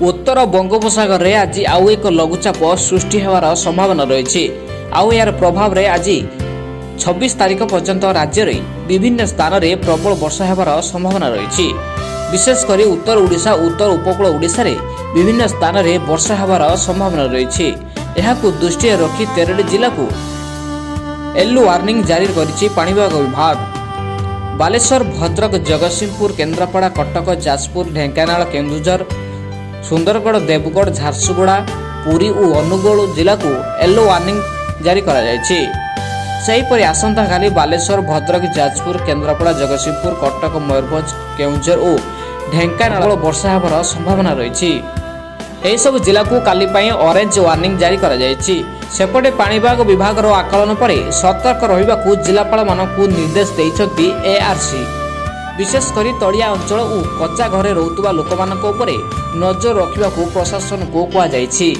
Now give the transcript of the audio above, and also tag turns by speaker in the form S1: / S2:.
S1: उत्तर बंगोपसागर में आज आउ एक लघुचाप सृष्टि होवार संभावना रही। आउ यार प्रभाव रे आज 26 तारीख पर्यंत राज्य में विभिन्न स्थान में प्रबल वर्षा होवार संभावना रही। विशेषकर उत्तर ओडिशा उत्तर उपकूल ओडिशा रे विभिन्न स्थान में वर्षा होवार संभावना रही। यहां दृष्टि रखी 13 जिला को येलो वार्निंग जारी करिछि पाणीपाग विभाग। बालेश्वर भद्रक जगतसिंहपुर केन्द्रापड़ा कटक जाजपुर ढेंकानाल केन्दुझर सुंदरगढ़ देवगढ़ झारसुगुड़ा पुरी और अनुगोल जिला को येलो वार्निंग जारी करा जायछि। सेहीपरि आसंता काली बालेश्वर भद्रक जाजपुर केन्द्रापड़ा जगतसिंहपुर कटक मयूरभंज केन्दुझर और ढेंकानाल वर्षा होबार संभावना रही। यह सब जिला को काली पाई ऑरेंज वार्निंग जारी करा जायछि। सेपटे पाणीपाग विभाग आकलन पर सतर्क रहिबाकू जिलापाल मानकू निर्देश देइछथि एआरसी। विशेषकर तलिया अंचल और कच्चा घरे रहुतबा लोकमानक उपरे नजर रखिबाकू प्रशासन को कहा जायछि।